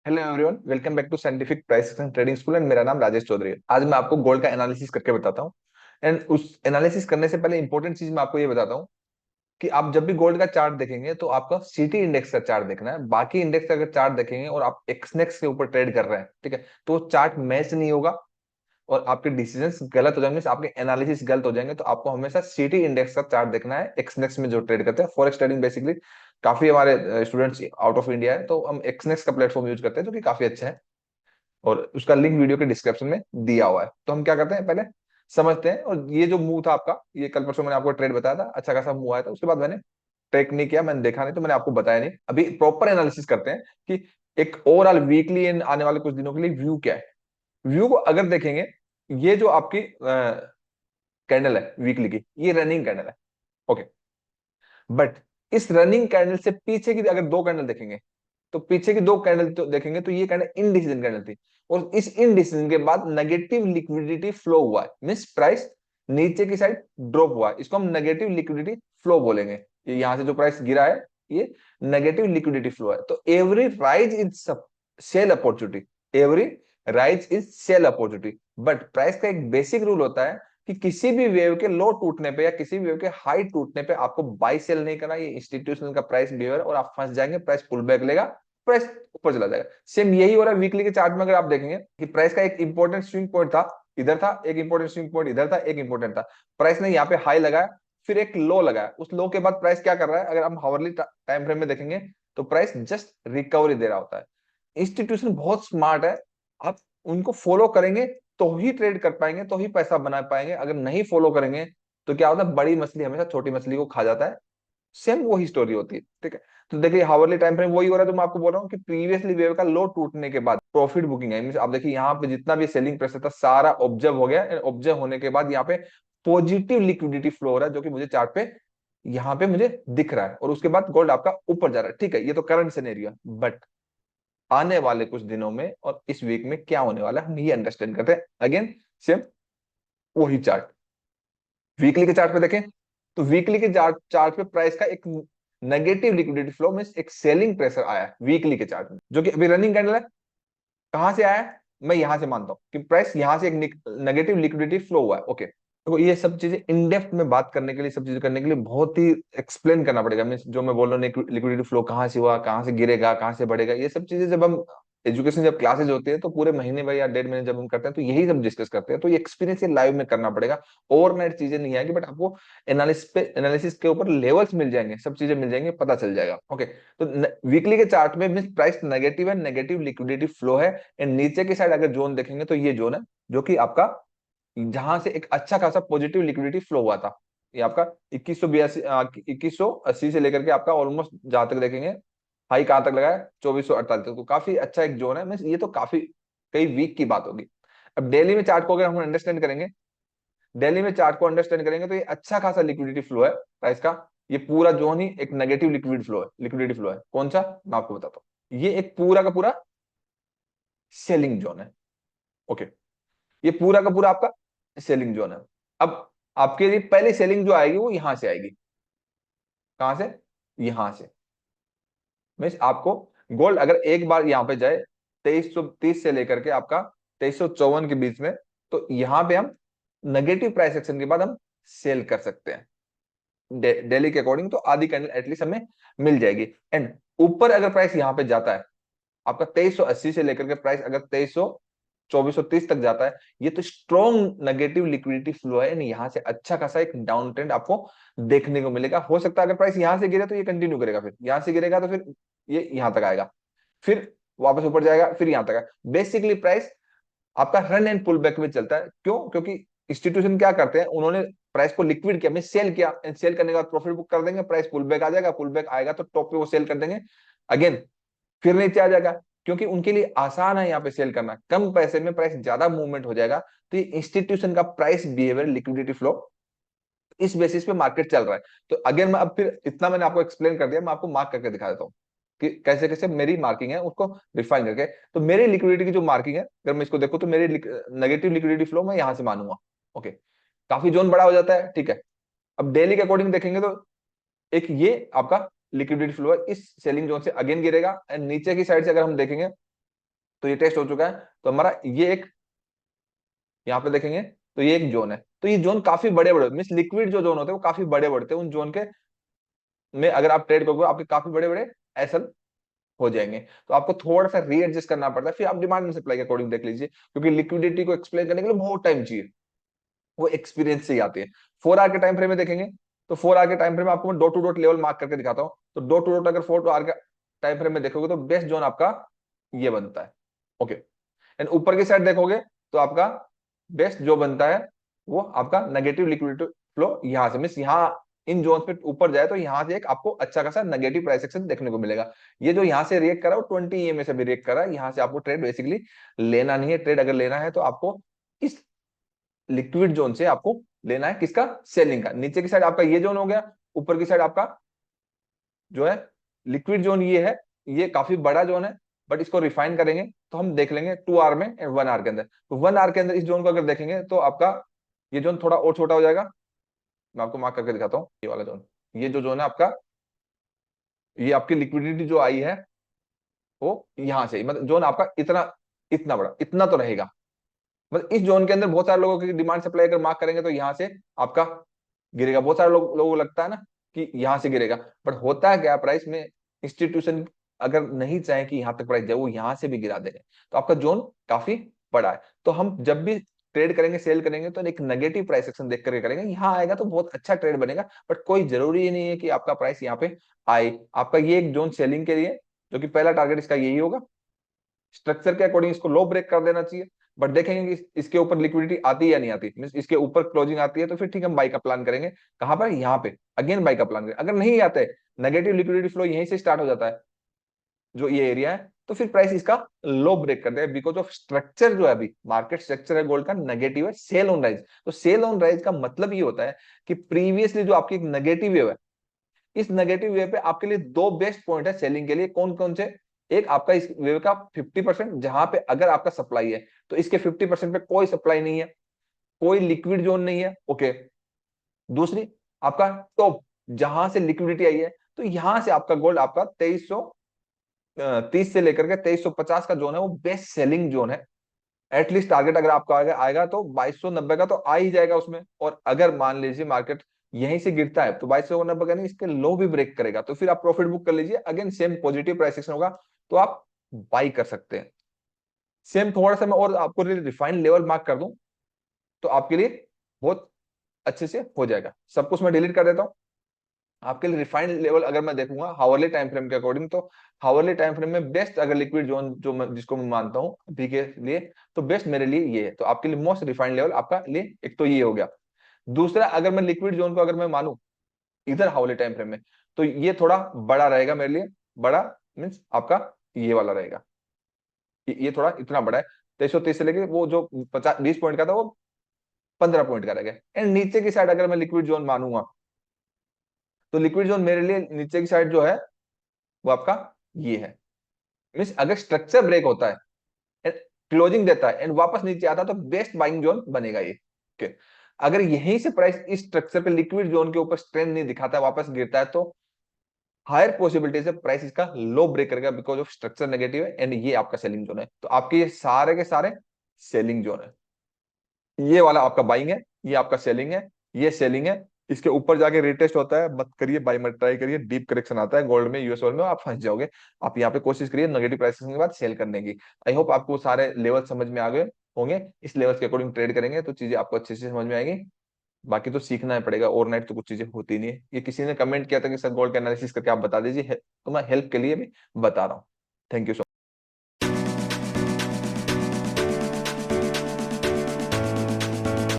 Hello everyone, welcome back to scientific price trading school and मेरा नाम राजेश चौधरी है। आज मैं आपको गोल्ड का एनालिसिस करके बताता हूँ। एंड उस एनालिसिस करने से पहले इंपॉर्टेंट चीज मैं आपको ये बताता हूँ कि आप जब भी गोल्ड का चार्ट देखेंगे तो आपका सिटी इंडेक्स का चार्ट देखना है। बाकी इंडेक्स का अगर चार्ट देखेंगे और आप एक्सनेक्स के ऊपर ट्रेड कर रहे हैं, ठीक है, तो चार्ट मैच नहीं होगा और आपके डिसीजंस गलत हो जाएंगे, आपके एनालिसिस गलत हो जाएंगे। तो आपको हमेशा सिटी इंडेक्स का चार्ट देखना है। एक्सनेक्स में जो ट्रेड करते हैं, फॉरेक्स ट्रेडिंग बेसिकली काफी हमारे स्टूडेंट्स आउट ऑफ इंडिया है, तो हम एक्सनेक्स का प्लेटफॉर्म यूज करते हैं जो कि काफी अच्छा है और उसका लिंक वीडियो के डिस्क्रिप्शन में दिया हुआ है। तो हम क्या करते हैं, पहले समझते हैं। और ये जो मूव था आपका, ये कल परसों मैंने आपको ट्रेड बताया था, अच्छा खासा मूव आया था। उसके बाद मैंने ट्रेक नहीं किया, मैंने देखा नहीं, तो मैंने आपको बताया नहीं। अभी प्रॉपर एनालिसिस करते हैं कि एक ओवरऑल वीकली एंड आने वाले कुछ दिनों के लिए व्यू क्या है। व्यू को अगर देखेंगे, ये जो आपकी कैंडल है वीकली की, ये रनिंग कैंडल है। ओके, बट इस रनिंग कैंडल से पीछे की अगर दो कैंडल देखेंगे, तो पीछे की दो कैंडल तो देखेंगे तो ये कैंडल इनडिसीजन कैंडल थी। और इस इनडिसीजन के बाद नेगेटिव लिक्विडिटी फ्लो हुआ है, मींस प्राइस नीचे की साइड ड्रॉप हुआ है। इसको हम नेगेटिव लिक्विडिटी फ्लो बोलेंगे। ये यहां से जो प्राइस गिरा है, ये नेगेटिव लिक्विडिटी फ्लो है। तो every rise is sell opportunity, every rise is sell opportunity. But price का एक बेसिक रूल होता है कि किसी भी वेव के लो टूटने पे या किसी भी वेव के हाई टूटने पे आपको बाई सेल नहीं करना। ये इंस्टीट्यूशनल का प्राइस बिहेवियर, और आप फंस जाएंगे, प्राइस पुल बैक लेगा, प्राइस ऊपर चला जाएगा। सेम यही हो रहा है वीकली के चार्ट में। अगर आप देखेंगे कि प्राइस का एक इंपॉर्टेंट स्विंग पॉइंट था, इधर था, एक इंपॉर्टेंट स्विंग पॉइंट इधर था, एक इंपॉर्टेंट था। प्राइस ने यहाँ पे हाई लगाया, फिर एक लो लगाया। उस लो के बाद प्राइस क्या कर रहा है, अगर हम हावरली टाइम फ्रेम में देखेंगे तो प्राइस जस्ट रिकवरी दे रहा होता है। इंस्टीट्यूशन बहुत स्मार्ट है, आप उनको फॉलो करेंगे तो ही ट्रेड कर पाएंगे, तो ही पैसा बना पाएंगे। अगर नहीं फॉलो करेंगे तो क्या होता है, बड़ी मछली हमेशा छोटी मछली को खा जाता है। सेम वही स्टोरी होती है, ठीक है। तो देखिए हावरली टाइम फ्रेम वही हो रहा है। तो मैं आपको बोल रहा हूँ कि प्रीवियसली वेव का लो टूटने के बाद प्रॉफिट बुकिंग है। मींस आप देखिए यहाँ पे जितना भी सेलिंग प्रेशर था सारा ऑब्जर्व हो गया। ऑब्जर्व होने के बाद यहाँ पे पॉजिटिव लिक्विडिटी फ्लो हो रहा है, जो कि मुझे चार्ट पे यहाँ पे मुझे दिख रहा है। और उसके बाद गोल्ड आपका ऊपर जा रहा है, ठीक है। ये तो करंट सिनेरियो है, बट आने वाले कुछ दिनों में और इस वीक में क्या होने वाला है हम ये अंडरस्टैंड करते हैं। अगेन सेम वही चार्ट, वीकली के चार्ट पे देखें तो वीकली के चार्ट चार्ट पे प्राइस का एक नेगेटिव लिक्विडिटी फ्लो में एक सेलिंग प्रेशर आया है वीकली के चार्ट में, जो कि अभी रनिंग कैंडल है। कहां से आया है, मैं यहां से मानता हूं कि प्राइस यहां से एक नेगेटिव लिक्विडिटी फ्लो हुआ है। ओके, तो ये सब चीजें इन डेप्थ में बात करने के लिए, सब चीजें करने के लिए बहुत ही एक्सप्लेन करना पड़ेगा। मीन जो मैं बोल रहा हूँ लिक्विडिटी फ्लो कहाँ से हुआ, कहाँ से गिरेगा, कहाँ से बढ़ेगा, ये सब चीजें जब हम एजुकेशन, जब क्लासेज होती है तो पूरे महीने में या डेढ़ महीने जब हम करते हैं तो यही सब डिस्कस करते हैं। तो ये एक्सपीरियंस ये लाइव में करना पड़ेगा। ओवरनाइट चीजें नहीं आएगी, बट आपको एनालिसिस के ऊपर लेवल्स मिल जाएंगे, सब चीजें मिल जाएंगे, पता चल जाएगा। ओके, तो वीकली के चार्ट में मीन प्राइस नेगेटिव है, नेगेटिव लिक्विडिटी फ्लो है। एंड नीचे की साइड अगर जोन देखेंगे तो ये जोन है जो कि आपका जहां से एक अच्छा खासा पॉजिटिव लिक्विडिटी फ्लो हुआ था। ये आपका 2182, 2180 से लेकर के आपका ऑलमोस्ट जहां तक देखेंगे हाई कहां तक लगा है, 2448 तक। तो काफी अच्छा एक जोन है। मीन ये तो काफी कई वीक की बात होगी। अब डेली में चार्ट को अगर हम अंडरस्टैंड करेंगे, डेली में चार्ट को अंडरस्टैंड करेंगे तो ये अच्छा खासा लिक्विडिटी फ्लो है प्राइस का। ये पूरा जोन ही एक नेगेटिव लिक्विडिटी फ्लो है। कौन सा, मैं आपको बताता हूँ। ये एक पूरा का पूरा सेलिंग जोन है। ओके, ये पूरा का पूरा आपका सेलिंग जोन है। अब आपके लिए पहली सेलिंग जो आएगी वो यहां से आएगी। कहां से, यहां से। मीन्स आपको गोल्ड अगर एक बार यहां पे जाए 2330 से लेकर के आपका 2354 के बीच में, तो यहां पे हम नेगेटिव प्राइस एक्शन के बाद हम सेल कर सकते हैं। डेली के अकॉर्डिंग तो आधी कैंडल एटलीस्ट हमें मिल जाएगी। एंड ऊपर अगर प्राइस यहां पे जाता है आपका 2380 से लेकर के प्राइस अगर 2430 तक जाता है, ये तो स्ट्रॉन्ग नेगेटिव लिक्विडिटी फ्लो है। यानी यहां से अच्छा खासा एक डाउन ट्रेंड आपको देखने को मिलेगा। हो सकता है अगर प्राइस यहां से गिरे तो ये कंटिन्यू करेगा, फिर यहां से गिरेगा तो फिर ये यहां तक आएगा, फिर वापस ऊपर जाएगा, फिर यहां तक आएगा। बेसिकली प्राइस आपका रन एंड पुल बैक में चलता है। क्यों, क्योंकि इंस्टीट्यूशन क्या करते हैं, उन्होंने प्राइस को लिक्विड किया, मैं सेल किया, एंड सेल करने के बाद प्रॉफिट बुक कर देंगे, प्राइस पुल बैक आ जाएगा, पुल बैक आएगा तो टॉप पे वो सेल कर देंगे अगेन, फिर नीचे आ जाएगा। क्योंकि उनके लिए आसान है यहाँ पे सेल करना, कम पैसे में प्राइस ज्यादा मूवमेंट हो जाएगा। तो ये इंस्टीट्यूशन का प्राइस बिहेवियर, लिक्विडिटी फ्लो, इस बेसिस पे मार्केट चल रहा है। तो अगेन मैं अब फिर इतना मैंने आपको एक्सप्लेन कर दिया, मैं आपको मार्क करके दिखा देता हूँ कि कैसे कैसे मेरी मार्किंग है, उसको रिफाइन करके। तो मेरी लिक्विडिटी की जो मार्किंग है, अगर मैं इसको देखूँ तो मेरी नेगेटिव लिक्विडिटी फ्लो मैं यहां से मानूंगा। ओके, काफी जोन बड़ा हो जाता है, ठीक है। अब डेली के अकॉर्डिंग देखेंगे तो एक ये आपका लिक्विडिटी फ्लो है, इस सेलिंग जोन से अगेन गिरेगा। एंड नीचे की साइड से अगर हम देखेंगे तो ये टेस्ट हो चुका है। तो हमारा ये एक यहाँ पे देखेंगे तो ये एक जोन है। तो ये जोन काफी बड़े बड़े मीन लिक्विड जो जोन होते हैं वो काफी बड़े बड़े होते हैं। उन जोन के में अगर आप ट्रेड करोगे आपके काफी बड़े बड़े एसएल हो जाएंगे। तो आपको थोड़ा सा रीएडजस्ट करना पड़ता है, फिर आप डिमांड एंड सप्लाई के अकॉर्डिंग देख लीजिए, क्योंकि लिक्विडिटी को एक्सप्लेन करने के लिए बहुत टाइम चाहिए, वो एक्सपीरियंस से ही आती है। 4 आवर के टाइम फ्रेम में देखेंगे तो 4 आवर के टाइम फ्रेम में आपको मैं dot to dot level mark करके दिखाता हूँ। तो डॉट टू डॉट अगर 4 आवर के टाइम फ्रेम में देखोगे तो बेस्ट जोन आपका ये बनता है। ओके, एंड ऊपर की साइड देखोगे तो आपका बेस्ट जो बनता है वो आपका नेगेटिव लिक्विडिटी फ्लो यहां से, मीन यहाँ इन जोन पे ऊपर जाए तो यहाँ से एक आपको अच्छा खासा नेगेटिव प्राइस एक्शन देखने को मिलेगा। ये जो यहाँ से रिएक्ट करा वो 20 EMA से भी रिएक्ट करा है। यहाँ से आपको ट्रेड बेसिकली लेना नहीं है। ट्रेड अगर लेना है तो आपको इस लिक्विड जोन से आपको लेना है किसका, सेलिंग का। नीचे की साइड आपका ये जोन हो गया, ऊपर की साइड आपका जो है लिक्विड जोन ये है। ये काफी बड़ा जोन है, बट इसको रिफाइन करेंगे तो हम देख लेंगे 2 आवर में एंड 1 आवर के अंदर। तो 1 आवर के अंदर इस जोन को अगर देखेंगे तो आपका ये जोन थोड़ा और छोटा हो जाएगा। मैं आपको मार्क करके दिखाता हूँ ये वाला जोन। ये जो जोन है आपका, ये आपकी लिक्विडिटी जो आई है वो यहां से, मतलब जोन आपका इतना इतना बड़ा इतना तो रहेगा। मतलब इस जोन के अंदर बहुत सारे लोगों की डिमांड सप्लाई अगर मार्क करेंगे तो यहाँ से आपका गिरेगा। बहुत सारे लोगों को लगता है ना कि यहाँ से गिरेगा, बट होता है क्या प्राइस में, इंस्टीट्यूशन अगर नहीं चाहे कि यहाँ तक प्राइस जाए वो यहाँ से भी गिरा देंगे। तो आपका जोन काफी बड़ा है। तो हम जब भी ट्रेड करेंगे सेल करेंगे तो एक नेगेटिव प्राइस एक्शन देख करके करेंगे। यहाँ आएगा तो बहुत अच्छा ट्रेड बनेगा, बट कोई जरूरी नहीं है कि आपका प्राइस यहाँ पे आए। आपका ये एक जोन सेलिंग के लिए, जो कि पहला टारगेट इसका यही होगा। स्ट्रक्चर के अकॉर्डिंग इसको लो ब्रेक कर देना चाहिए, बट देखेंगे कि इसके ऊपर लिक्विडिटी आती है या नहीं आती। मींस इसके ऊपर क्लोजिंग आती है तो फिर ठीक है, हम बाई का प्लान करेंगे। कहां पर, यहाँ पे अगेन बाई का प्लान करेंगे। अगर नहीं आते, नेगेटिव लिक्विडिटी फ्लो यहीं से स्टार्ट हो जाता है जो ये एरिया है, तो फिर प्राइस इसका लो ब्रेक कर देगा। बिकॉज ऑफ स्ट्रक्चर जो है अभी मार्केट स्ट्रक्चर है गोल्ड का नेगेटिव है, सेल ऑन राइज। तो सेल ऑन राइज का मतलब ये होता है कि प्रीवियसली जो आपकी एक नेगेटिव वेव है, इस नेगेटिव वेव पे आपके लिए दो बेस्ट पॉइंट है सेलिंग के लिए। कौन कौन से, एक आपका इस वेव का 50%, जहां पे अगर आपका सप्लाई है तो इसके 50% पे कोई सप्लाई नहीं है, कोई लिक्विड जोन नहीं है। ओके, दूसरी आपका टॉप जहां से लिक्विडिटी आई है, तो यहां से आपका गोल्ड आपका 2330 से लेकर के 2350 का जोन है वो बेस्ट सेलिंग जोन है। एटलीस्ट टारगेट अगर आपका आएगा आएगा तो 2290 का तो आ ही जाएगा उसमें। और अगर मान लीजिए मार्केट यहीं से गिरता है तो 2290 का नहीं, इसके लो भी ब्रेक करेगा तो फिर आप प्रॉफिट बुक कर लीजिए। Again same positive price action होगा तो आप बाई कर सकते हैं। सेम थोड़ा सा मैं और आपको रिफाइंड लेवल मार्क कर दूं तो आपके लिए बहुत अच्छे से हो जाएगा। सब कुछ मैं डिलीट कर देता हूं। आपके लिए रिफाइंड लेवल अगर मैं देखूंगा हावरली टाइम फ्रेम के अकॉर्डिंग, तो हावरली टाइम फ्रेम में बेस्ट अगर लिक्विड जोन जो मैं जिसको मैं मानता हूं अभी के लिए, तो बेस्ट मेरे लिए ये है। तो आपके लिए मोस्ट रिफाइंड लेवल आपका लिए एक तो ये हो गया। दूसरा, अगर मैं लिक्विड जोन को अगर मैं मानूं इधर हावरली टाइम फ्रेम में, तो ये थोड़ा बड़ा रहेगा मेरे लिए। बड़ा मीन्स आपका ये वाला रहेगा, ये थोड़ा इतना बड़ा है। 2330 से लेके वो जो 50-20 पॉइंट का था वो 15 पॉइंट का रहेगा। एंड नीचे की साइड अगर मैं लिक्विड जोन मानूंगा तो लिक्विड जोन मेरे लिए नीचे की साइड जो है वो आपका ये है। मीन्स अगर स्ट्रक्चर ब्रेक होता है, क्लोजिंग देता है एंड वापस नीचे आता है तो बेस्ट बाइंग जोन बनेगा ये। ओके, अगर यहीं से प्राइस इस स्ट्रक्चर पे लिक्विड जोन के ऊपर स्ट्रेंथ नहीं दिखाता है, वापस गिरता है, तो हायर पॉसिबिलिटी से प्राइस इसका लो ब्रेक करेगा बिकॉज ऑफ स्ट्रक्चर नेगेटिव है एंड ये आपका सेलिंग जोन है। तो आपके ये सारे के सारे सेलिंग जोन है। ये वाला आपका बाइंग है, ये आपका सेलिंग है, ये सेलिंग है। इसके ऊपर जाके रिटेस्ट होता है, मत करिए बाई मत ट्राई करिए। डीप करेक्शन आता है गोल्ड में, यूएस गोल्ड में, आप फंस जाओगे। आप यहाँ पे कोशिश करिए नेगेटिव प्राइसिंग के बाद सेल करने की। आई होप आपको सारे लेवल समझ में आ गए होंगे। इस लेवल के अकॉर्डिंग ट्रेड करेंगे तो चीजें आपको अच्छे से समझ में आएगी। बाकी तो सीखना ही पड़ेगा, ओवरनाइट तो कुछ चीजें होती नहीं है। ये किसी ने कमेंट किया था कि सर गोल्ड का एनालिसिस करके आप बता दीजिए, तो मैं हेल्प के लिए भी बता रहा हूँ। Thank you so